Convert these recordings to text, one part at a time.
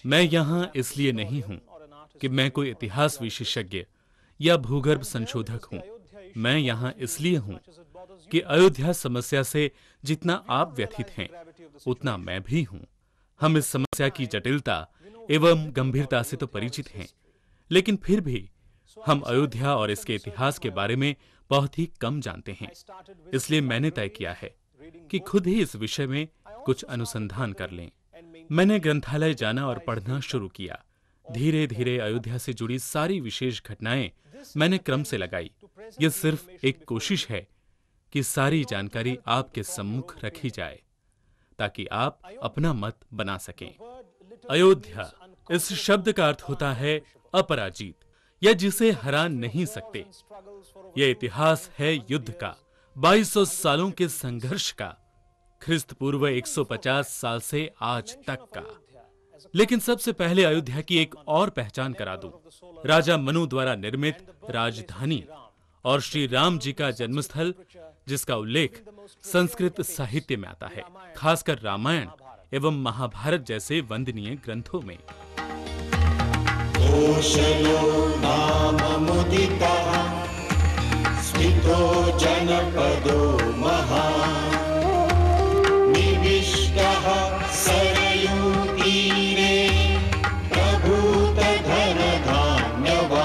मैं यहाँ इसलिए नहीं हूँ कि मैं कोई इतिहास विशेषज्ञ या भूगर्भ संशोधक हूँ। मैं यहाँ इसलिए हूँ कि अयोध्या समस्या से जितना आप व्यथित हैं, उतना मैं भी हूँ। हम इस समस्या की जटिलता एवं गंभीरता से तो परिचित हैं, लेकिन फिर भी हम अयोध्या और इसके इतिहास के बारे में बहुत ही कम जानते हैं। इसलिए मैंने तय किया है कि खुद ही इस विषय में कुछ अनुसंधान कर लें। मैंने ग्रंथालय जाना और पढ़ना शुरू किया। धीरे धीरे अयोध्या से जुड़ी सारी विशेष घटनाएं मैंने क्रम से लगाई। यह सिर्फ एक कोशिश है कि सारी जानकारी आपके सम्मुख रखी जाए ताकि आप अपना मत बना सकें। अयोध्या इस शब्द का अर्थ होता है अपराजित या जिसे हरा नहीं सकते। यह इतिहास है युद्ध का, 2200 सालों के संघर्ष का, ख्रिस्त पूर्व 150 साल से आज तक का। लेकिन सबसे पहले अयोध्या की एक और पहचान करा दूं। राजा मनु द्वारा निर्मित राजधानी और श्री राम जी का जन्मस्थल, जिसका उल्लेख संस्कृत साहित्य में आता है, खासकर रामायण एवं महाभारत जैसे वंदनीय ग्रंथों में। कोशलो नाम मुदितः स्मितो जनपदो महान् निविष्टः सरयूतीरे प्रभूत धनधान्यवान्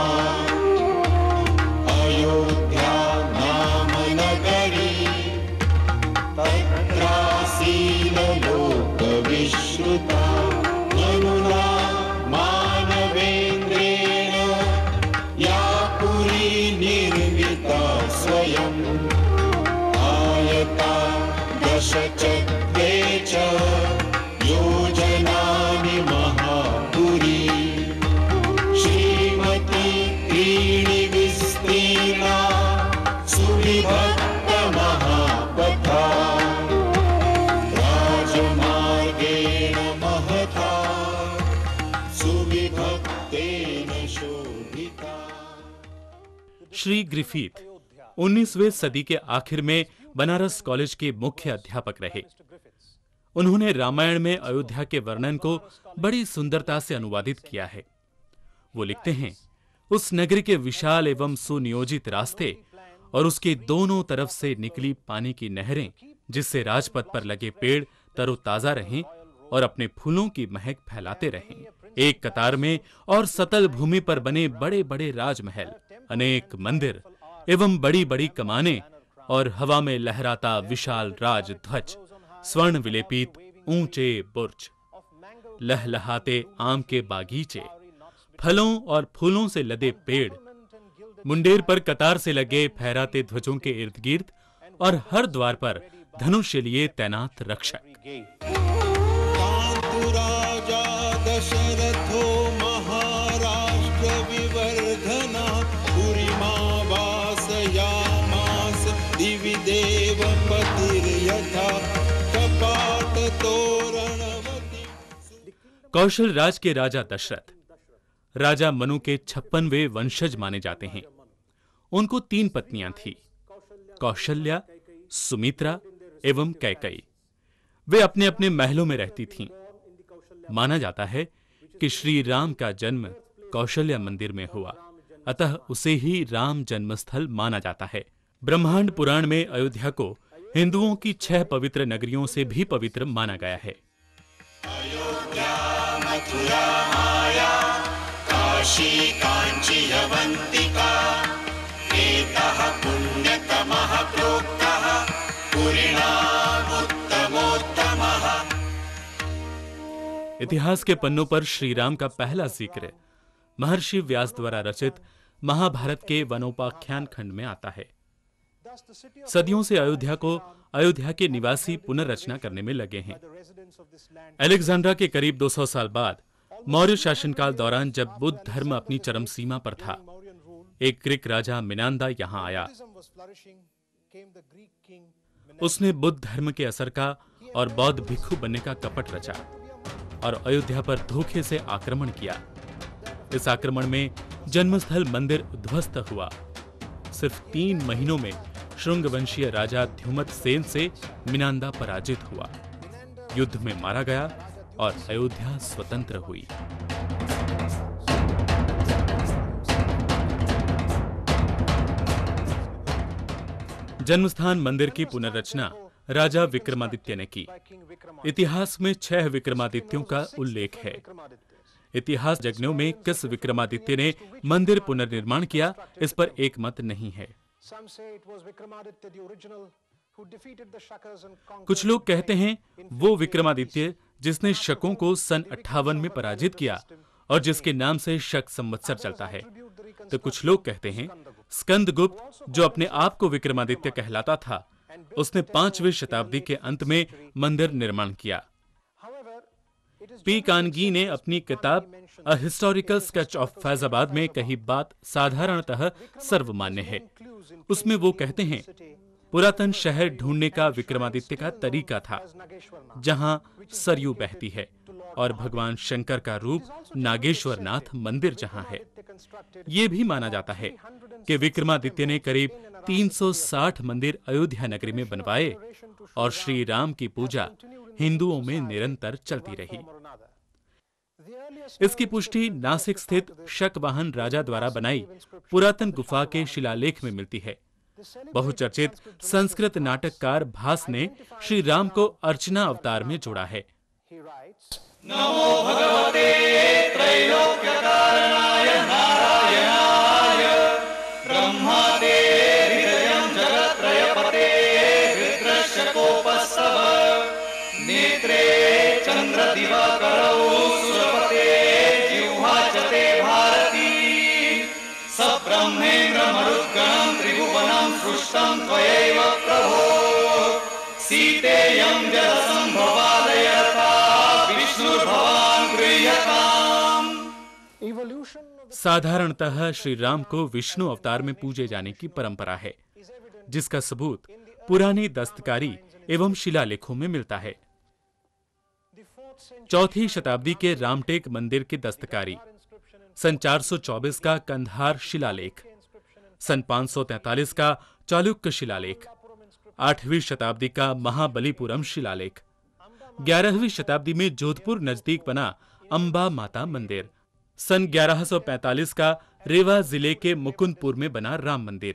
अयोध्या नाम नगरी तत्रासीन लोकविश्रुता मनुना मानवेन्द्रेण या पुरी निर्मिता स्वयं आयता दशचक्रे च योजनानि महापुरी श्रीमती त्रीणि विस्तीर्णा सुविभक्त महापथा राजमार्गेण महता सुविभक्तेन शोभिता। श्री ग्रिफिथ 19वीं सदी के आखिर में बनारस कॉलेज के मुख्य अध्यापक रहे। उन्होंने रामायण में अयोध्या के वर्णन को बड़ी सुंदरता से अनुवादित किया है। वो लिखते हैं, उस नगरी के विशाल एवं सुनियोजित रास्ते और उसके दोनों तरफ से निकली पानी की नहरें, जिससे राजपथ पर लगे पेड़ तरोताजा रहें और अपने फूलों की महक फैलाते रहें। एक कतार में और सतल भूमि पर बने बड़े बड़े राजमहल, अनेक मंदिर एवं बड़ी बड़ी कमानें और हवा में लहराता विशाल राज ध्वज, स्वर्ण विलेपित ऊंचे बुर्ज, लहलहाते आम के बागीचे, फलों और फूलों से लदे पेड़, मुंडेर पर कतार से लगे फहराते ध्वजों के इर्द गिर्द और हर द्वार पर धनुष लिए तैनात रक्षक। राजा दशरथो महाराष्ट्र विवर्धना पुरीमावासयामास दिवि देव पतिर्यथा कपाट तोरणवती। कौशल राज के राजा दशरथ राजा मनु के 56वें वंशज माने जाते हैं। उनको 3 पत्नियां थीं, कौशल्या, सुमित्रा एवं कैकेयी। वे अपने अपने महलों में रहती थीं। माना जाता है कि श्री राम का जन्म कौशल्या मंदिर में हुआ, अतः उसे ही राम जन्मस्थल माना जाता है। ब्रह्मांड पुराण में अयोध्या को हिंदुओं की 6 पवित्र नगरियों से भी पवित्र माना गया है। अयोध्या मथुरा माया काशी कांची अवंतिका एतः पुण्यतमः प्रोक्तः पुरीणामुत्तमोत्तमः। इतिहास के पन्नों पर श्री राम का पहला जिक्र महर्षि व्यास द्वारा रचित महाभारत के वनोपाख्यान खंड में आता है। सदियों से अयोध्या के निवासी पुनर्रचना करने में लगे हैं। अलेक्जेंड्रा के करीब 200 साल बाद मौर्य शासनकाल दौरान जब बुद्ध धर्म अपनी चरम सीमा पर था, एक ग्रीक राजा मिनांदा यहाँ आया। उसने बुद्ध धर्म के असर का और बौद्ध भिक्षु बनने का कपट रचा और अयोध्या पर धोखे से आक्रमण किया। इस आक्रमण में जन्मस्थल मंदिर ध्वस्त हुआ। सिर्फ 3 महीनों में शुंगवंशीय राजा ध्युमत सेन से मिनांदा पराजित हुआ, युद्ध में मारा गया और अयोध्या स्वतंत्र हुई। जन्मस्थान मंदिर की पुनर्रचना राजा विक्रमादित्य ने की। इतिहास में 6 विक्रमादित्यों का उल्लेख है। इतिहासज्ञों में किस विक्रमादित्य ने मंदिर पुनर्निर्माण किया, इस पर एक मत नहीं है। कुछ लोग कहते हैं वो विक्रमादित्य जिसने शकों को सन 58 में पराजित किया और जिसके नाम से शक संवत्सर चलता है। तो कुछ लोग कहते हैं स्कंदगुप्त, जो अपने आप को विक्रमादित्य कहलाता था, उसने 5वीं शताब्दी के अंत में मंदिर निर्माण किया। पी कानगी ने अपनी किताब a historical sketch of Faizabad में कही बात साधारणतः सर्वमान्य है। उसमें वो कहते हैं पुरातन शहर ढूंढने का विक्रमादित्य का तरीका था, जहां सरयू बहती है, और भगवान शंकर का रूप नागेश्वर नाथ मंदिर जहां है। ये भी माना जाता है कि विक्रमादित्य ने करीब 360 मंदिर अयोध्या नगरी में बनवाए और श्री राम की पूजा हिंदुओं में निरंतर चलती रही। इसकी पुष्टि नासिक स्थित शकवाहन राजा द्वारा बनाई पुरातन गुफा के शिलालेख में मिलती है। बहुचर्चित संस्कृत नाटककार भास ने श्री राम को अर्चना अवतार में जोड़ा है। नमो भगवते त्रैलोक्य कारणाय नारायणाय ब्रह्मादे हृदयं जगत्त्रयपते रुद्रस्य कोपस्तव नेत्रे चन्द्रदिवाकरौ सुरपते जिह्वा च ते भारती सब्रह्मेन्द्र मरुद्गणं त्रिभुवनं सृष्टं त्वयैव प्रभो सीतेयं जलसंभवादयता विष्णुर्भवान् गृह्यताम्। साधारणतः श्री राम को विष्णु अवतार में पूजे जाने की परंपरा है, जिसका सबूत पुरानी दस्तकारी एवं शिलालेखों में मिलता है। 4वीं शताब्दी के रामटेक मंदिर की दस्तकारी, सन 424 का कंधार शिलालेख, सन 543 का चालुक्य शिलालेख, 8वीं शताब्दी का महाबलीपुरम शिलालेख, 11वीं शताब्दी में जोधपुर नजदीक बना अंबा माता मंदिर, सन 1145 का रेवा जिले के मुकुंदपुर में बना राम मंदिर,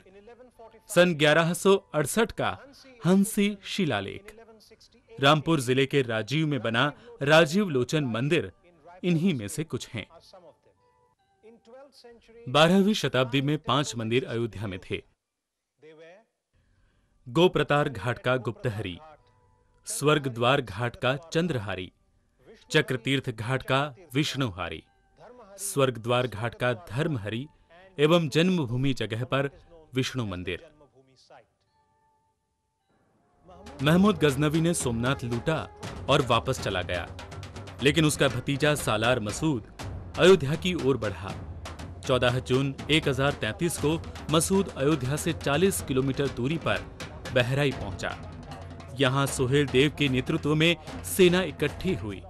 सन 1168 का हंसी शिलालेख, रामपुर जिले के राजीव में बना राजीव लोचन मंदिर इन्हीं में से कुछ हैं। 12वीं शताब्दी में 5 मंदिर अयोध्या में थे। गोप्रतार घाट का गुप्तहरी, स्वर्ग द्वार घाट का चंद्रहारी, चक्रतीर्थ घाट का विष्णुहारी, स्वर्ग द्वार घाट का धर्महरी एवं जन्मभूमि जगह पर विष्णु मंदिर। महमूद गजनवी ने सोमनाथ लूटा और वापस चला गया, लेकिन उसका भतीजा सालार मसूद अयोध्या की ओर बढ़ा। 14 जून 1033 को मसूद अयोध्या से 40 किलोमीटर दूरी पर बहराई पहुंचा। यहां सोहेल देव के नेतृत्व में सेना इकट्ठी हुई।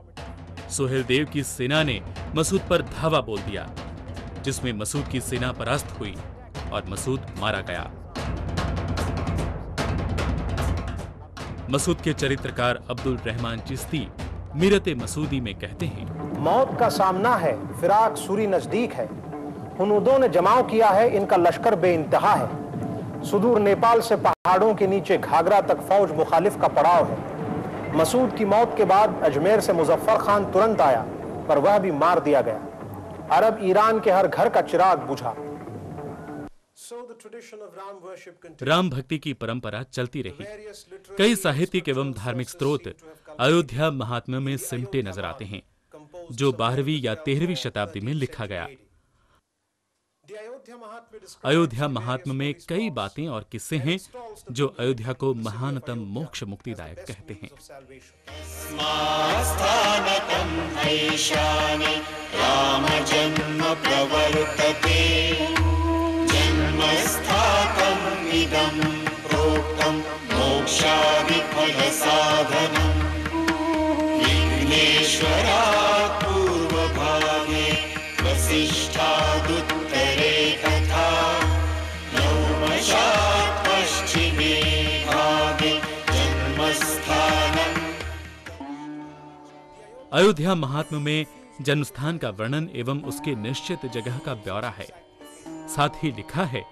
सोहेल देव की सेना ने मसूद पर धावा बोल दिया, जिसमें मसूद की सेना परास्त हुई और मसूद मारा गया। मसूद के चरित्रकार अब्दुल रहमान चिश्ती मिरते मसूदी में कहते हैं, मौत का सामना है, फिराक सूरी नजदीक है, हुनूदों ने जमाव किया है, इनका लश्कर बेइंतहा है। सुदूर नेपाल से पहाड़ों के नीचे घाघरा तक फौज मुखालिफ का पड़ाव है। मसूद की मौत के बाद अजमेर से मुजफ्फर खान तुरंत आया, पर वह भी मार दिया गया। अरब ईरान के हर घर का चिराग बुझा। राम भक्ति की परंपरा चलती रही। कई साहित्यिक एवं धार्मिक स्रोत अयोध्या महात्म्य में सिमटे नजर आते हैं, जो 12वीं या 13वीं शताब्दी में लिखा गया। अयोध्या महात्म्य में कई बातें और किस्से हैं जो अयोध्या को महानतम मोक्ष मुक्तिदायक कहते हैं। राम जन्म प्रवर्तते जन्मस्थातम् इदं प्रोक्तं मोक्षादि फल साधनम् विघ्नेश्वरात् पूर्वभागे वसिष्ठादुत्तरे तथा नवमशात् पश्चिमे भागे जन्मस्थानम्। अयोध्या महात्म्य में जन्मस्थान का वर्णन एवं उसके निश्चित जगह का ब्यौरा है। साथ ही लिखा है,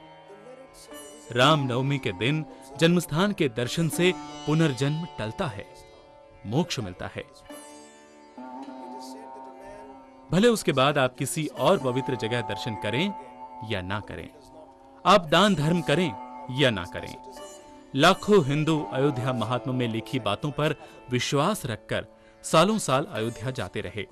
रामनवमी के दिन जन्मस्थान के दर्शन से पुनर्जन्म टलता है, मोक्ष मिलता है। भले उसके बाद आप किसी और पवित्र जगह दर्शन करें या ना करें, आप दान धर्म करें या ना करें, लाखों हिंदू अयोध्या महात्म्य में लिखी बातों पर विश्वास रखकर सालों साल अयोध्या जाते रहे।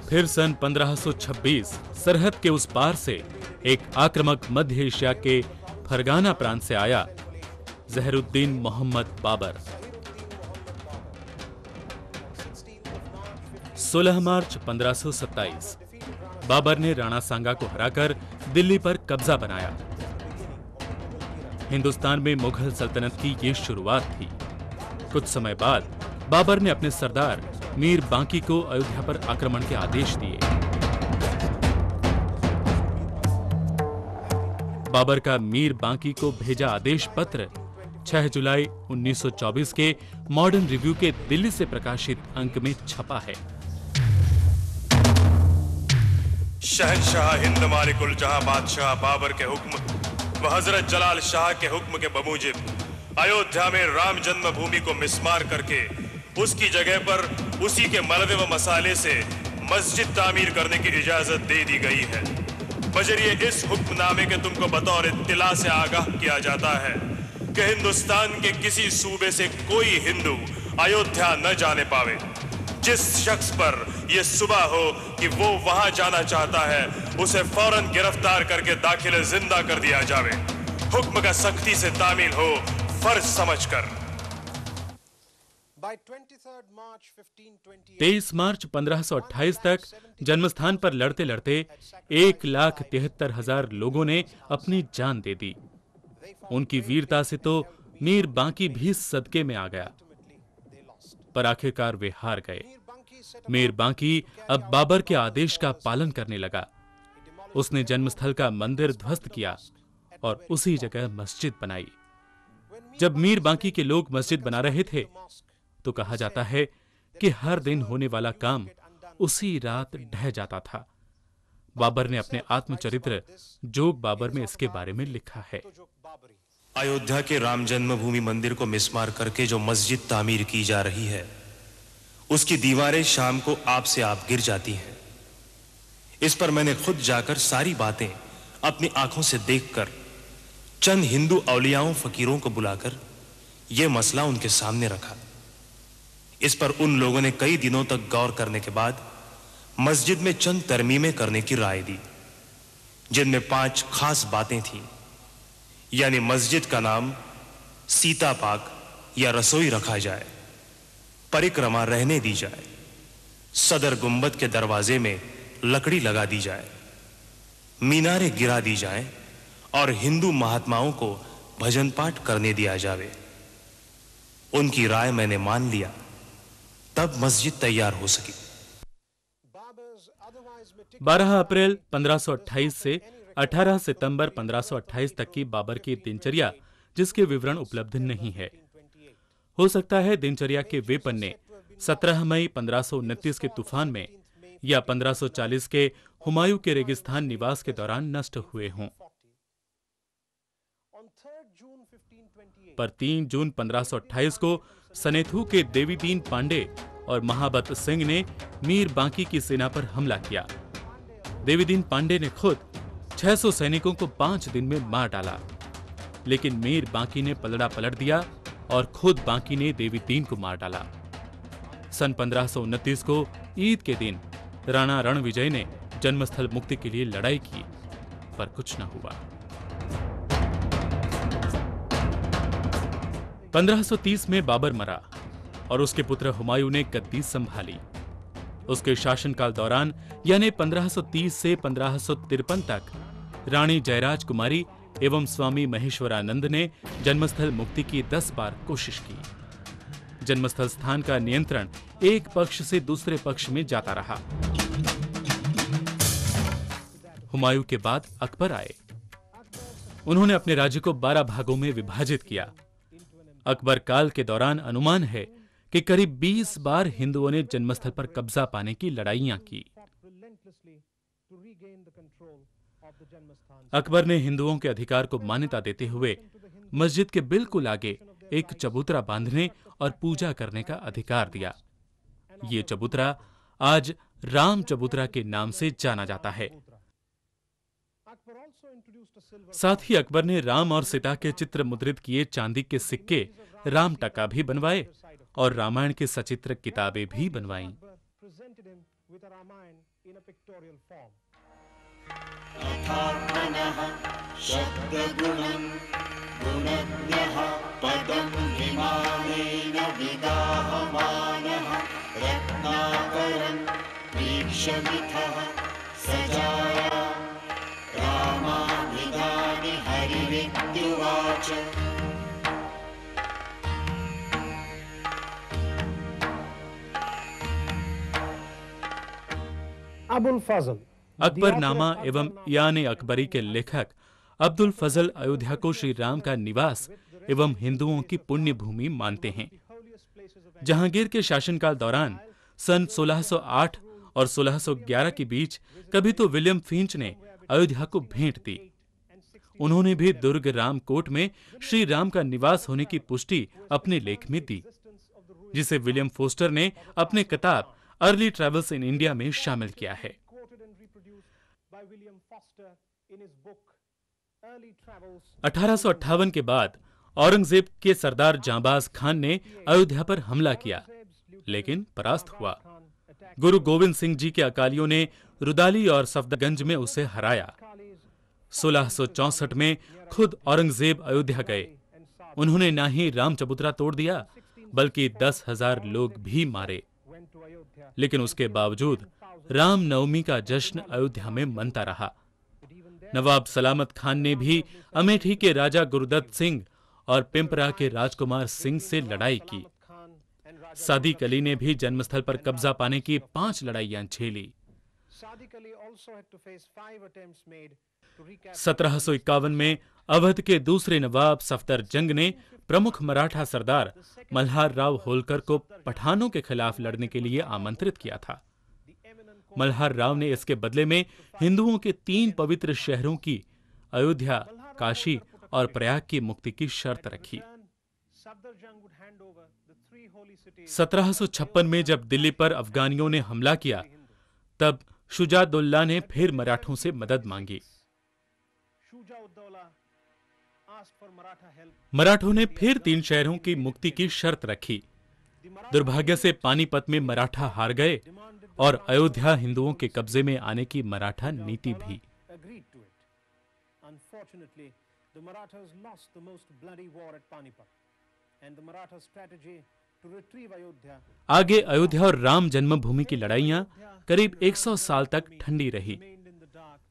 फिर सन 1526 सरहद के उस पार से एक आक्रामक मध्य एशिया के फरगाना प्रांत से आया जहरुद्दीन मोहम्मद बाबर। 16 मार्च 1527 बाबर ने राणा सांगा को हराकर दिल्ली पर कब्जा बनाया। हिंदुस्तान में मुगल सल्तनत की ये शुरुआत थी। कुछ समय बाद बाबर ने अपने सरदार मीर बांकी को अयोध्या पर आक्रमण के आदेश दिए। बाबर का मीर बांकी को भेजा आदेश पत्र 6 जुलाई 1924 के मॉडर्न रिव्यू के दिल्ली से प्रकाशित अंक में छपा है। शहंशाह हिंद मालिकुल जहां बादशाह बाबर के हुक्म व हजरत जलाल शाह के हुक्म के बमूजिब अयोध्या में राम जन्मभूमि को मिस्मार करके उसकी जगह पर उसी के मलबे व मसाले से मस्जिद तामीर करने की इजाजत दे दी गई है। बजरिए इस हुक्मनामे के तुमको बतौर इत्तिला से आगाह किया जाता है कि हिंदुस्तान के किसी सूबे से कोई हिंदू अयोध्या न जाने पावे। जिस शख्स पर यह सुबह हो कि वो वहां जाना चाहता है, उसे फौरन गिरफ्तार करके दाखिल जिंदा कर दिया जावे। हुक्म का सख्ती से तामील हो, फर्ज समझकर। 23 मार्च 1528 तक जन्मस्थान पर लड़ते लड़ते 1,73,000 लोगों ने अपनी जान दे दी। उनकी वीरता से तो मीर बांकी भी सदके में आ गया, पर आखिरकार वे हार गए। मीर बांकी अब बाबर के आदेश का पालन करने लगा। उसने जन्मस्थल का मंदिर ध्वस्त किया और उसी जगह मस्जिद बनाई। जब मीर बांकी के लोग मस्जिद बना रहे थे तो कहा जाता है कि हर दिन होने वाला काम उसी रात ढह जाता था। बाबर ने अपने आत्मचरित्र जोग बाबर में इसके बारे में लिखा है। अयोध्या के राम जन्मभूमि मंदिर को मिस्मार करके जो मस्जिद तामीर की जा रही है, उसकी दीवारें शाम को आप से आप गिर जाती हैं। इस पर मैंने खुद जाकर सारी बातें अपनी आंखों से देखकर चंद हिंदू औलियाओं फकीरों को बुलाकर यह मसला उनके सामने रखा। इस पर उन लोगों ने कई दिनों तक गौर करने के बाद मस्जिद में चंद तरमीमें करने की राय दी, जिनमें 5 खास बातें थीं। यानी मस्जिद का नाम सीता पाक या रसोई रखा जाए, परिक्रमा रहने दी जाए, सदर गुंबद के दरवाजे में लकड़ी लगा दी जाए, मीनारें गिरा दी जाए और हिंदू महात्माओं को भजन पाठ करने दिया जावे। उनकी राय मैंने मान लिया, तब मस्जिद तैयार हो सकी। 12 अप्रैल 1528 से 18 सितंबर 1528 तक की बाबर की दिनचर्या, जिसके विवरण उपलब्ध नहीं है। हो सकता है दिनचर्या के वे पन्ने 17 मई 1529 के तूफान में या 1540 के हुमायूं के रेगिस्तान निवास के दौरान नष्ट हुए हों। पर 3 जून 1528 को सनेथू के देवीदीन पांडे और महाबत सिंह ने मीर बांकी की सेना पर हमला किया। देवीदीन पांडे ने खुद 600 सैनिकों को 5 दिन में मार डाला, लेकिन मीर बांकी ने पलड़ा पलट दिया और खुद बांकी ने देवीदीन को मार डाला। सन 1529 को ईद के दिन राणा रणविजय ने जन्मस्थल मुक्ति के लिए लड़ाई की, पर कुछ न हुआ। 1530 में बाबर मरा और उसके पुत्र हुमायूं ने गद्दी संभाली। उसके शासनकाल दौरान यानी 1530 से 1553 तक रानी जयराज कुमारी एवं स्वामी महेश्वरानंद ने जन्मस्थल मुक्ति की 10 बार कोशिश की। जन्मस्थल स्थान का नियंत्रण एक पक्ष से दूसरे पक्ष में जाता रहा। हुमायूं के बाद अकबर आए। उन्होंने अपने राज्य को 12 भागों में विभाजित किया। अकबर काल के दौरान अनुमान है कि करीब 20 बार हिंदुओं ने जन्मस्थल पर कब्जा पाने की लड़ाइयां की। अकबर ने हिंदुओं के अधिकार को मान्यता देते हुए मस्जिद के बिल्कुल आगे एक चबूतरा बांधने और पूजा करने का अधिकार दिया। ये चबूतरा आज राम चबूतरा के नाम से जाना जाता है। साथ ही अकबर ने राम और सीता के चित्र मुद्रित किए चांदी के सिक्के राम टका भी बनवाए और रामायण की सचित्र किताबें भी बनवाईं। अथात्मनः शब्दगुणं गुणज्ञः पदं विमानेन विदाहमानः रत्नाकरं वीक्षमिथः सजाया रामाभिधानि हरिरित्युवाच। अबुल फजल अकबरनामा एवं यान अकबरी के लेखक अब्दुल फजल अयोध्या को श्री राम का निवास एवं हिंदुओं की पुण्य भूमि मानते हैं। जहांगीर के शासनकाल दौरान सन 1608 और 1611 के बीच कभी तो विलियम फिंच ने अयोध्या को भेंट दी। उन्होंने भी दुर्ग रामकोट में श्री राम का निवास होने की पुष्टि अपने लेख में दी, जिसे विलियम फोस्टर ने अपने किताब अर्ली ट्रैवल्स इन इंडिया में शामिल किया है। 1858 के बाद औरंगजेब के सरदार जांबाज खान ने अयोध्या पर हमला किया, लेकिन परास्त हुआ। गुरु गोविंद सिंह जी के अकालियों ने रुदाली और सफदरगंज में उसे हराया। 1664 में खुद औरंगजेब अयोध्या गए। उन्होंने ना ही राम चबूतरा तोड़ दिया, बल्कि 10,000 लोग भी मारे। लेकिन उसके बावजूद राम नवमी का जश्न अयोध्या में मनता रहा। नवाब सलामत खान ने भी अमेठी के राजा गुरुदत्त सिंह और पिंपरा के राजकुमार सिंह से लड़ाई की। सादिक अली ने भी जन्मस्थल पर कब्जा पाने की 5 लड़ाइयां झेली। 1751 में अवध के दूसरे नवाब सफदरजंग ने प्रमुख मराठा सरदार मल्हार राव होलकर को पठानों के खिलाफ लड़ने के लिए आमंत्रित किया था। मल्हार राव ने इसके बदले में हिंदुओं के 3 पवित्र शहरों की अयोध्या, काशी और प्रयाग की मुक्ति की शर्त रखी। 1756 में जब दिल्ली पर अफगानियों ने हमला किया, तब शुजाउद्दौला ने फिर मराठों से मदद मांगी। मराठों ने फिर 3 शहरों की मुक्ति की शर्त रखी। दुर्भाग्य से पानीपत में मराठा हार गए और अयोध्या हिंदुओं के कब्जे में आने की मराठा नीति भी। आगे अयोध्या और राम जन्मभूमि की लड़ाइयां करीब 100 साल तक ठंडी रही।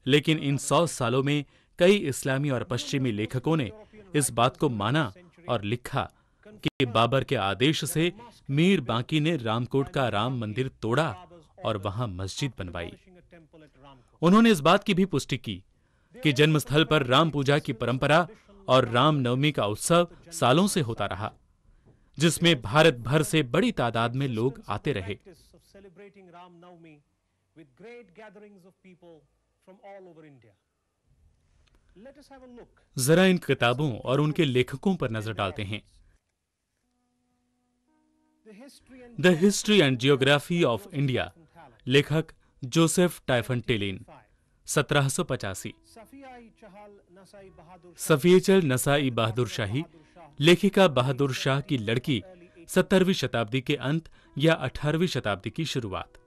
लेकिन इन 100 सालों में कई इस्लामी और पश्चिमी लेखकों ने इस बात को माना और लिखा कि बाबर के आदेश से मीर बांकी ने रामकोट का राम मंदिर तोड़ा और वहां मस्जिद बनवाई। उन्होंने इस बात की भी पुष्टि की कि जन्मस्थल पर राम पूजा की परंपरा और राम नवमी का उत्सव सालों से होता रहा, जिसमें भारत भर से बड़ी तादाद में लोग आते रहे। जरा इन किताबों और उनके लेखकों पर नजर डालते हैं। The history and geography of India, लेखक जोसेफ टाइफन-टेलिन, 1785। सफियचल नसाई बहादुर शाही, लेखिका बहादुर शाह की लड़की, 17वीं शताब्दी के अंत या 18वीं शताब्दी की शुरुआत।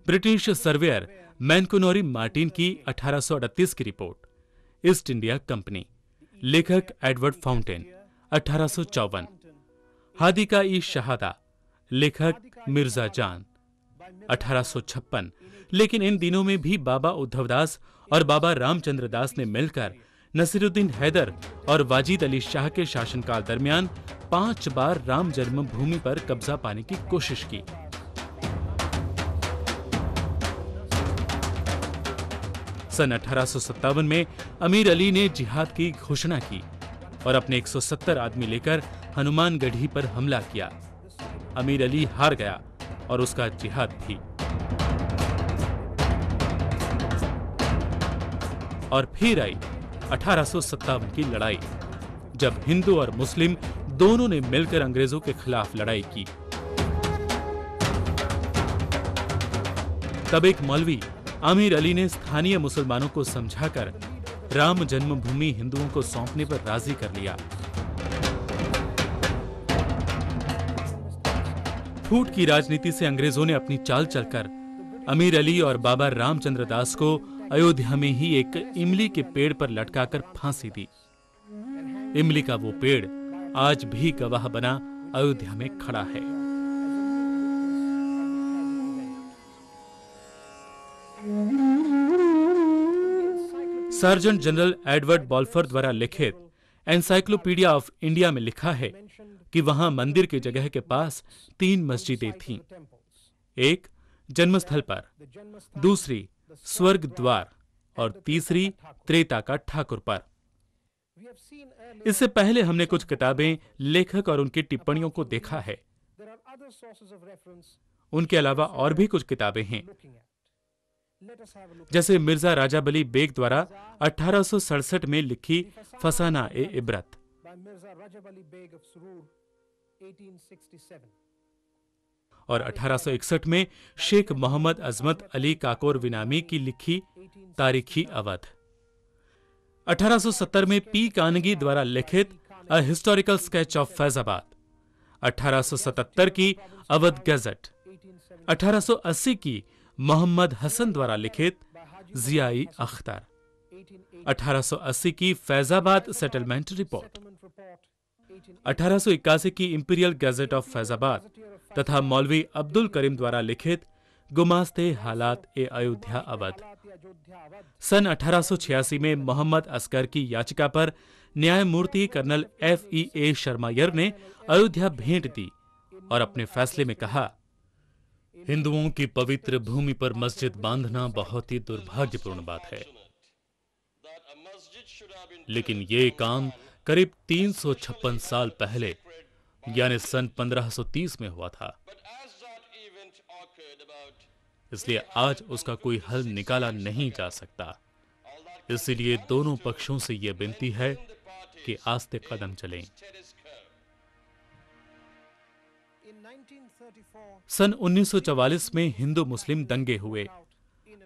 ब्रिटिश सर्वेयर मैनकोनोरी मार्टिन की 1838 की रिपोर्ट, ईस्ट इंडिया कंपनी, लेखक एडवर्ड फाउंटेन, 1854। हादिका ई शहादा, लेखक मिर्जा जान, 1856। लेकिन इन दिनों में भी बाबा उद्धवदास और बाबा रामचंद्र दास ने मिलकर नसीरुद्दीन हैदर और वाजिद अली शाह के शासनकाल दरमियान 5 बार राम जन्मभूमि पर कब्जा पाने की कोशिश की। सन 1857 में अमीर अली ने जिहाद की घोषणा की और अपने 170 आदमी लेकर हनुमानगढ़ी पर हमला किया। अमीर अली हार गया और उसका जिहाद भी। और फिर आई 1857 की लड़ाई, जब हिंदू और मुस्लिम दोनों ने मिलकर अंग्रेजों के खिलाफ लड़ाई की। तब एक मौलवी आमिर अली ने स्थानीय मुसलमानों को समझाकर राम जन्मभूमि हिंदुओं को सौंपने पर राजी कर लिया। फूट की राजनीति से अंग्रेजों ने अपनी चाल चलकर अमीर अली और बाबा रामचंद्र दास को अयोध्या में ही एक इमली के पेड़ पर लटकाकर फांसी दी। इमली का वो पेड़ आज भी गवाह बना अयोध्या में खड़ा है। सर्जन जनरल एडवर्ड बॉल्फर द्वारा लिखित एनसाइक्लोपीडिया ऑफ इंडिया में लिखा है कि वहां मंदिर की जगह के पास 3 मस्जिदें थीं। एक जन्मस्थल पर, दूसरी स्वर्ग द्वार और तीसरी त्रेता का ठाकुर पर। इससे पहले हमने कुछ किताबें, लेखक और उनकी टिप्पणियों को देखा है। उनके अलावा और भी कुछ किताबें हैं, जैसे मिर्जा राजा बली बेग द्वारा 1867 में लिखी फसाना ए इबरत और 1861 में शेख मोहम्मद अजमत अली काकोर विनामी की लिखी तारीखी अवध। 1870 में पी कानगी द्वारा लिखित a historical sketch of Faizabad, 1877 की अवध गजट, 1880 की मोहम्मद हसन द्वारा लिखित जियाई अख्तर, 1880 की फैजाबाद सेटलमेंट रिपोर्ट, 1881 की इंपीरियल गैजेट ऑफ फैजाबाद तथा मौलवी अब्दुल करीम द्वारा लिखित गुमास्ते हालात ए अयोध्या अवध। सन 1886 में मोहम्मद असगर की याचिका पर न्यायमूर्ति कर्नल FEA शर्मायर ने अयोध्या भेंट दी और अपने फैसले में कहा, हिंदुओं की पवित्र भूमि पर मस्जिद बांधना बहुत ही दुर्भाग्यपूर्ण बात है, लेकिन ये काम करीब 356 साल पहले यानी सन 1530 में हुआ था, इसलिए आज उसका कोई हल निकाला नहीं जा सकता। इसलिए दोनों पक्षों से यह विनती है कि आस्ते कदम चलें। सन 1944 में हिंदू मुस्लिम दंगे हुए।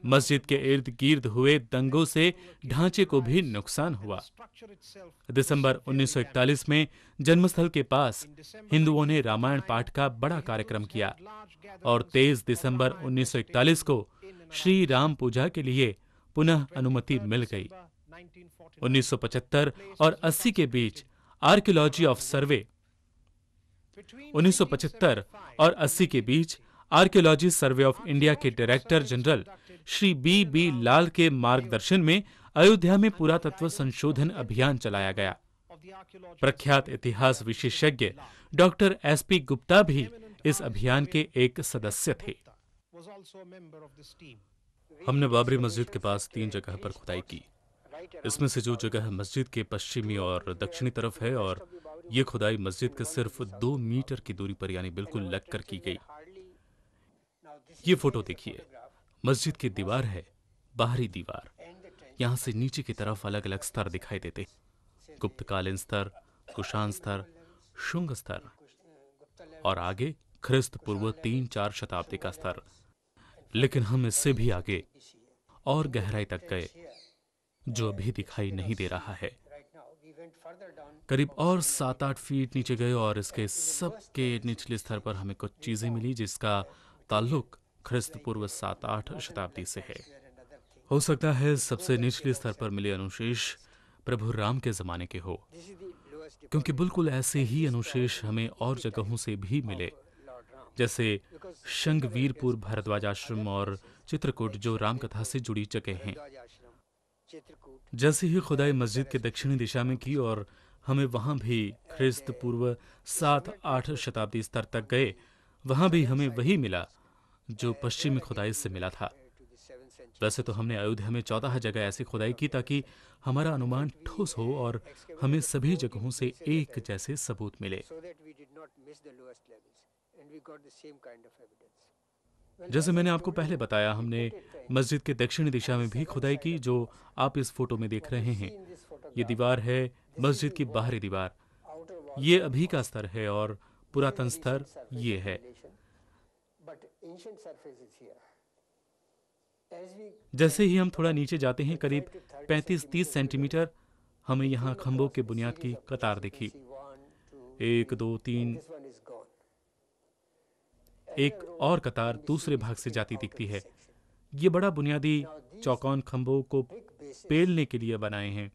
मस्जिद के इर्द गिर्द हुए दंगों से ढांचे को भी नुकसान हुआ। दिसंबर 1941 में जन्मस्थल के पास हिंदुओं ने रामायण पाठ का बड़ा कार्यक्रम किया और 23 दिसंबर 1941 को श्री राम पूजा के लिए पुनः अनुमति मिल गई। 1975 और 80 के बीच आर्कियोलॉजी ऑफ सर्वे 1975 और 80 के बीच आर्कियोलॉजी सर्वे ऑफ इंडिया के डायरेक्टर जनरल श्री B.B. लाल के मार्गदर्शन में अयोध्या में पुरातत्व संशोधन अभियान चलाया गया। प्रख्यात इतिहास विशेषज्ञ डॉक्टर S.P. गुप्ता भी इस अभियान के एक सदस्य थे। हमने बाबरी मस्जिद के पास 3 जगह पर खुदाई की। इसमें से जो जगह मस्जिद के पश्चिमी और दक्षिणी तरफ है, और ये खुदाई मस्जिद के सिर्फ 2 मीटर की दूरी पर यानी बिल्कुल लगकर की गई। ये फोटो देखिए, मस्जिद की दीवार है, बाहरी दीवार। यहां से नीचे की तरफ अलग अलग स्तर दिखाई देते, गुप्तकालीन स्तर, कुषाण स्तर, शुंग स्तर और आगे ख्रिस्त पूर्व 3-4 शताब्दी का स्तर। लेकिन हम इससे भी आगे और गहराई तक गए, जो अभी दिखाई नहीं दे रहा है। करीब और 7-8 फीट नीचे गए और इसके सबके निचले स्तर पर हमें कुछ चीजें मिली जिसका ताल्लुक ख्रिस्त पूर्व 7-8 शताब्दी से है। हो सकता है सबसे निचले स्तर पर मिले अनुशेष प्रभु राम के जमाने के हो, क्योंकि बिल्कुल ऐसे ही अनुशेष हमें और जगहों से भी मिले, जैसे शंगवीरपुर भारद्वाज आश्रम और चित्रकूट, जो रामकथा से जुड़ी जगह हैं। जैसे ही खुदाई मस्जिद के दक्षिणी दिशा में की और हमें वहां भी ख्रिस्त पूर्व 7-8 शताब्दी स्तर तक गए, वहां भी हमें वही मिला जो पश्चिमी खुदाई से मिला था। वैसे तो हमने अयोध्या में 14 जगह ऐसी खुदाई की ताकि हमारा अनुमान ठोस हो और हमें सभी जगहों से एक जैसे सबूत मिले। जैसे मैंने आपको पहले बताया, हमने मस्जिद के दक्षिणी दिशा में भी खुदाई की, जो आप इस फोटो में देख रहे हैं। ये दीवार है मस्जिद की बाहरी दीवार। ये अभी का स्तर है और पुरातन स्तर ये है। जैसे ही हम थोड़ा नीचे जाते हैं, करीब 35-30 सेंटीमीटर, हमें यहाँ खंभों के बुनियाद की कतार दिखी। 1, 2, 3। एक और कतार दूसरे भाग से जाती दिखती है। ये बड़ा बुनियादी चौकोन खंभों को पेलने के लिए बनाए हैं।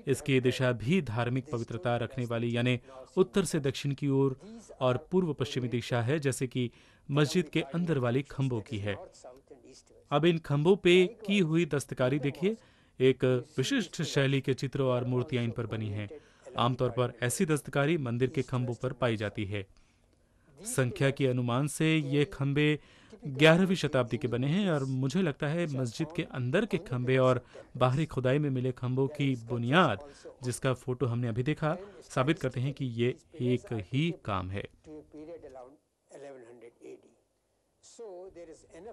इसकी दिशा भी धार्मिक पवित्रता रखने वाली, यानी उत्तर से दक्षिण की ओर और पूर्व पश्चिमी दिशा है, जैसे कि मस्जिद के अंदर वाली खंभों की है। अब इन खंभों पे की हुई दस्तकारी देखिए। एक विशिष्ट शैली के चित्र और मूर्तियां इन पर बनी हैं। आमतौर पर ऐसी दस्तकारी मंदिर के खंभों पर पाई जाती है। संख्या के अनुमान से ये खंभे 11वीं शताब्दी के बने हैं और मुझे लगता है मस्जिद के अंदर के खंभे और बाहरी खुदाई में मिले खंभों की बुनियाद, जिसका फोटो हमने अभी देखा, साबित करते हैं कि ये एक ही काम है।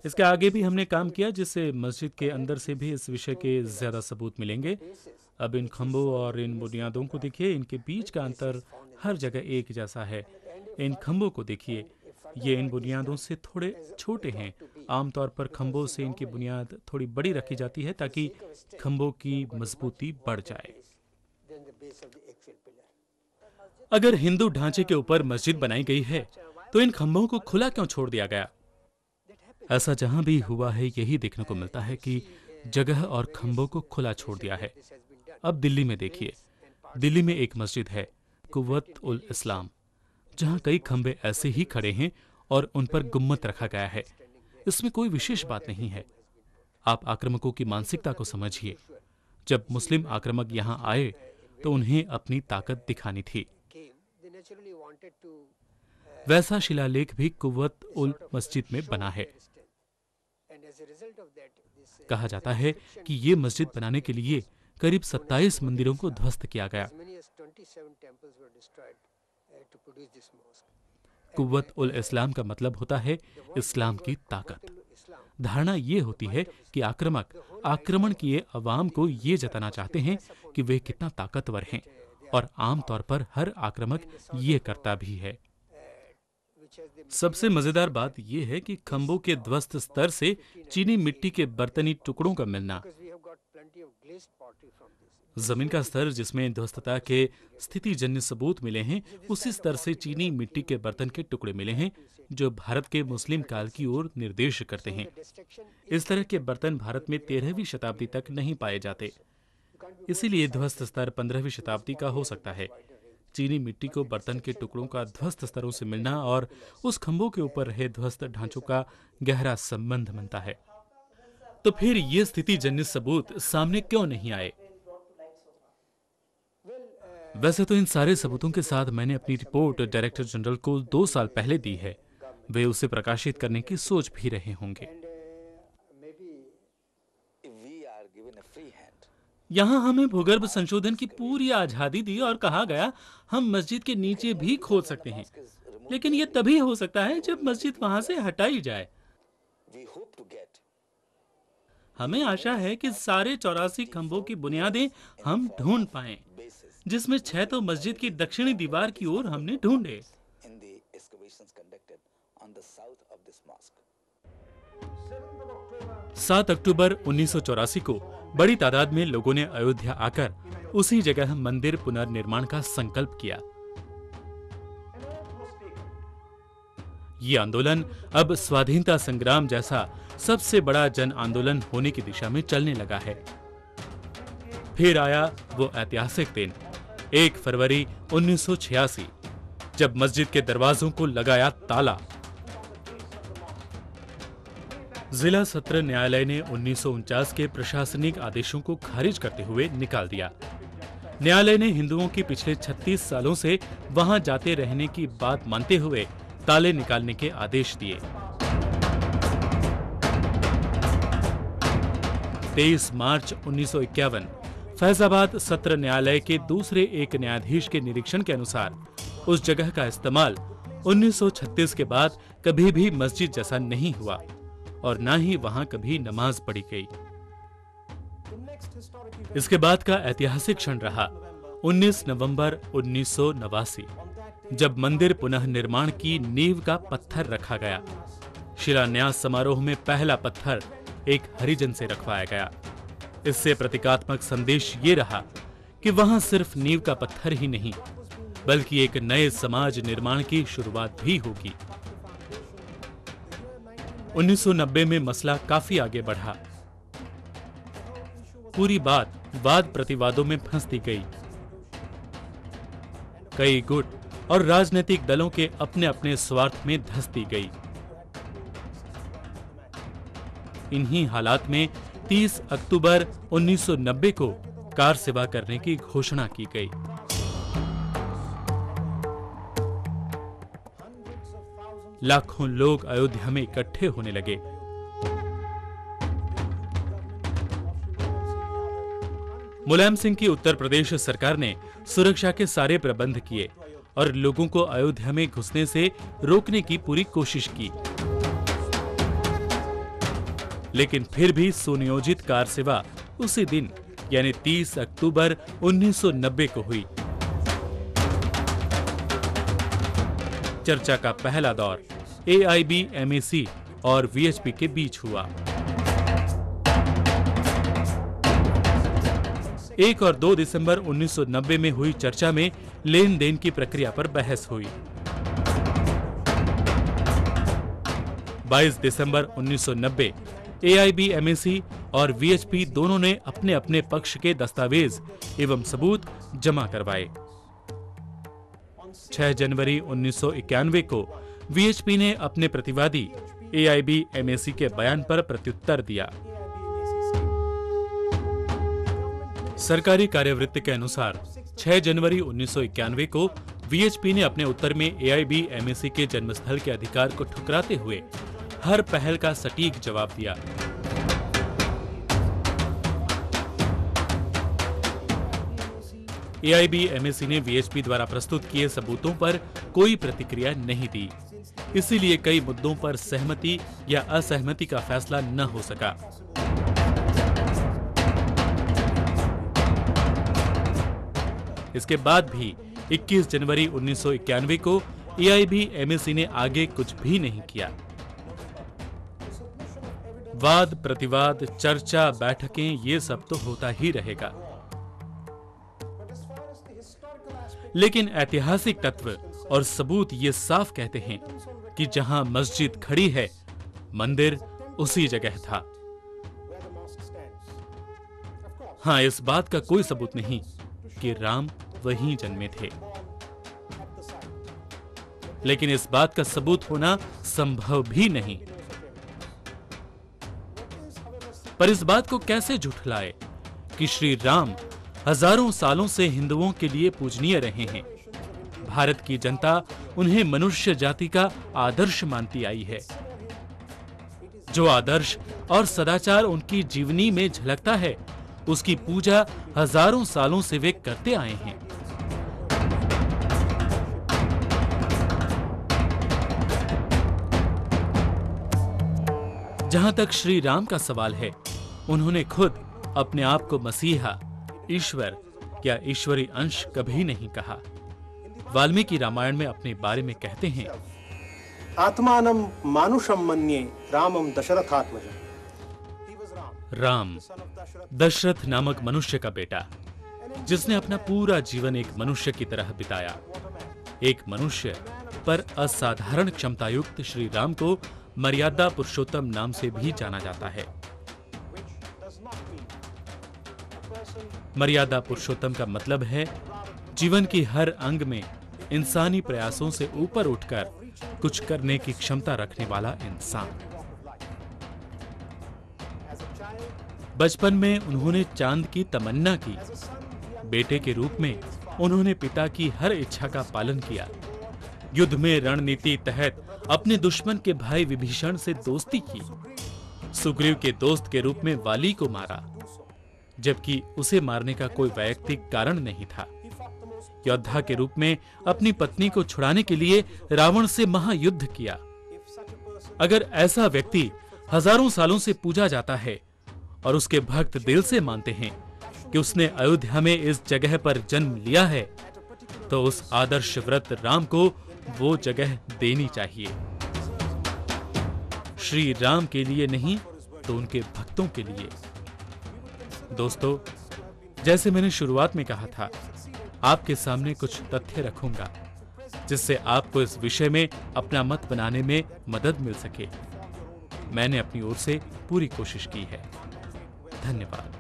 इसके आगे भी हमने काम किया, जिससे मस्जिद के अंदर से भी इस विषय के ज्यादा सबूत मिलेंगे। अब इन खंभों और इन बुनियादों को देखिए, इनके बीच का अंतर हर जगह एक जैसा है। इन खंभों को देखिए, ये इन बुनियादों से थोड़े छोटे हैं। आमतौर पर खंभों से इनकी बुनियाद थोड़ी बड़ी रखी जाती है ताकि खंभों की मजबूती बढ़ जाए। अगर हिंदू ढांचे के ऊपर मस्जिद बनाई गई है तो इन खंभों को खुला क्यों छोड़ दिया गया? ऐसा जहां भी हुआ है, यही देखने को मिलता है कि जगह और खंभों को खुला छोड़ दिया है। अब दिल्ली में देखिए, दिल्ली में एक मस्जिद है, कुव्वत उल इस्लाम, जहां कई खंभे ऐसे ही खड़े हैं और उन पर गुम्मत रखा गया है। इसमें कोई विशेष बात नहीं है। आप आक्रामकों की मानसिकता को समझिए। जब मुस्लिम आक्रामक यहां आए तो उन्हें अपनी ताकत दिखानी थी। वैसा शिलालेख भी कुव्वत उल मस्जिद में बना है। कहा जाता है कि ये मस्जिद बनाने के लिए करीब 27 मंदिरों को ध्वस्त किया गया। कुव्वत उल इस्लाम का मतलब होता है इस्लाम की ताकत। धारणा ये होती है कि आक्रामक आक्रमण किए अवाम को ये जताना चाहते हैं कि वे कितना ताकतवर हैं, और आमतौर पर हर आक्रामक ये करता भी है। सबसे मजेदार बात यह है कि खंभों के ध्वस्त स्तर से चीनी मिट्टी के बर्तनी टुकड़ों का मिलना। जमीन का स्तर जिसमें ध्वस्तता के स्थितिजन्य सबूत मिले हैं, उसी स्तर से चीनी मिट्टी के बर्तन के टुकड़े मिले हैं, जो भारत के मुस्लिम काल की ओर निर्देश करते हैं। इस तरह के बर्तन भारत में 13वीं शताब्दी तक नहीं पाए जाते, इसीलिए ध्वस्त स्तर 15वीं शताब्दी का हो सकता है। चीनी मिट्टी को बर्तन के टुकड़ों का ध्वस्त स्तरों से मिलना और उस खंभों के ऊपर रहे ध्वस्त ढांचों का गहरा संबंध बनता है। तो फिर ये स्थितिजन्य सबूत सामने क्यों नहीं आए? वैसे तो इन सारे सबूतों के साथ मैंने अपनी रिपोर्ट डायरेक्टर जनरल को 2 साल पहले दी है। वे उसे प्रकाशित करने की सोच भी रहे होंगे। यहाँ हमें भूगर्भ संशोधन की पूरी आजादी दी और कहा गया हम मस्जिद के नीचे भी खोद सकते हैं, लेकिन यह तभी हो सकता है जब मस्जिद वहां से हटाई जाए। हमें आशा है कि सारे 84 खंभों की बुनियादें हम ढूंढ पाएं, जिसमें 6 तो मस्जिद की दक्षिणी दीवार की ओर हमने ढूंढे। 7 अक्टूबर 1984 को बड़ी तादाद में लोगों ने अयोध्या आकर उसी जगह मंदिर पुनर्निर्माण का संकल्प किया। ये आंदोलन अब स्वाधीनता संग्राम जैसा सबसे बड़ा जन आंदोलन होने की दिशा में चलने लगा है। फिर आया वो ऐतिहासिक दिन 1 फरवरी 1986, जब मस्जिद के दरवाजों को लगाया ताला। जिला सत्र न्यायालय ने 1949 के प्रशासनिक आदेशों को खारिज करते हुए निकाल दिया। न्यायालय ने हिंदुओं की पिछले 36 सालों से वहां जाते रहने की बात मानते हुए ताले निकालने के आदेश दिए। 23 मार्च 1951 फैजाबाद सत्र न्यायालय के दूसरे एक न्यायाधीश के निरीक्षण के अनुसार उस जगह का इस्तेमाल 1936 के बाद कभी भी मस्जिद जैसा नहीं हुआ और न ही वहां कभी नमाज पढ़ी गई। इसके बाद का ऐतिहासिक क्षण रहा 19 नवंबर 1989, जब मंदिर पुनः निर्माण की नींव का पत्थर रखा गया। शिलान्यास समारोह में पहला पत्थर एक हरिजन से रखवाया गया। इससे प्रतीकात्मक संदेश ये रहा कि वहां सिर्फ नींव का पत्थर ही नहीं, बल्कि एक नए समाज निर्माण की शुरुआत भी होगी। 1990 में मसला काफी आगे बढ़ा। पूरी बात वाद प्रतिवादों में फंसती गई। कई गुट और राजनीतिक दलों के अपने अपने स्वार्थ में धंसती गई। इन्हीं हालात में 30 अक्टूबर 1990 को कार सेवा करने की घोषणा की गई। लाखों लोग अयोध्या में इकट्ठे होने लगे। मुलायम सिंह की उत्तर प्रदेश सरकार ने सुरक्षा के सारे प्रबंध किए और लोगों को अयोध्या में घुसने से रोकने की पूरी कोशिश की, लेकिन फिर भी सुनियोजित कार सेवा उसी दिन यानी 30 अक्टूबर 1990 को हुई। चर्चा का पहला दौर AIB-MAC और VHP के बीच हुआ। 1 और 2 दिसंबर 1990 में हुई चर्चा में लेन देन की प्रक्रिया पर बहस हुई। 22 दिसंबर 1990 AIB-MAC और VHP दोनों ने अपने अपने पक्ष के दस्तावेज एवं सबूत जमा करवाए। 6 जनवरी 1991 को VHP ने अपने प्रतिवादी AIB-MAC के बयान पर प्रत्युत्तर दिया। सरकारी कार्यवृत्त के अनुसार 6 जनवरी 1991 को VHP ने अपने उत्तर में AIB-MAC के जन्मस्थल के अधिकार को ठुकराते हुए हर पहल का सटीक जवाब दिया। AIB-MAC ने VHP द्वारा प्रस्तुत किए सबूतों पर कोई प्रतिक्रिया नहीं दी, इसीलिए कई मुद्दों पर सहमति या असहमति का फैसला न हो सका। इसके बाद भी 21 जनवरी 1991 को AIB-MAC ने आगे कुछ भी नहीं किया। वाद प्रतिवाद, चर्चा, बैठकें, ये सब तो होता ही रहेगा, लेकिन ऐतिहासिक तत्व और सबूत ये साफ कहते हैं कि जहां मस्जिद खड़ी है, मंदिर उसी जगह था। हां, इस बात का कोई सबूत नहीं कि राम वहीं जन्मे थे, लेकिन इस बात का सबूत होना संभव भी नहीं। पर इस बात को कैसे झुठलाए कि श्री राम हजारों सालों से हिंदुओं के लिए पूजनीय रहे हैं। भारत की जनता उन्हें मनुष्य जाति का आदर्श मानती आई है। जो आदर्श और सदाचार उनकी जीवनी में झलकता है, उसकी पूजा हजारों सालों से वे करते आए हैं। जहां तक श्री राम का सवाल है, उन्होंने खुद अपने आप को मसीहा, ईश्वर या ईश्वरी अंश कभी नहीं कहा। वाल्मीकि रामायण में अपने बारे में कहते हैं, आत्मानम मानुषम मन्ये रामम दशरथात्मजम्। राम दशरथ नामक मनुष्य का बेटा, जिसने अपना पूरा जीवन एक मनुष्य की तरह बिताया। एक मनुष्य पर असाधारण क्षमतायुक्त श्री राम को मर्यादा पुरुषोत्तम नाम से भी जाना जाता है। मर्यादा पुरुषोत्तम का मतलब है जीवन की हर अंग में इंसानी प्रयासों से ऊपर उठकर कुछ करने की क्षमता रखने वाला इंसान। बचपन में उन्होंने चांद की तमन्ना की। बेटे के रूप में उन्होंने पिता की हर इच्छा का पालन किया। युद्ध में रणनीति तहत अपने दुश्मन के भाई विभीषण से दोस्ती की। सुग्रीव के दोस्त के रूप में वाली को मारा, जबकि उसे मारने का कोई वैयक्तिक कारण नहीं था। योद्धा के रूप में अपनी पत्नी को छुड़ाने के लिए रावण से महायुद्ध किया। अगर ऐसा व्यक्ति हजारों सालों से पूजा जाता है और उसके भक्त दिल से मानते हैं कि उसने अयोध्या में इस जगह पर जन्म लिया है, तो उस आदर्श व्रत राम को वो जगह देनी चाहिए। श्री राम के लिए नहीं तो उनके भक्तों के लिए। दोस्तों, जैसे मैंने शुरुआत में कहा था, आपके सामने कुछ तथ्य रखूंगा जिससे आपको इस विषय में अपना मत बनाने में मदद मिल सके। मैंने अपनी ओर से पूरी कोशिश की है। धन्यवाद।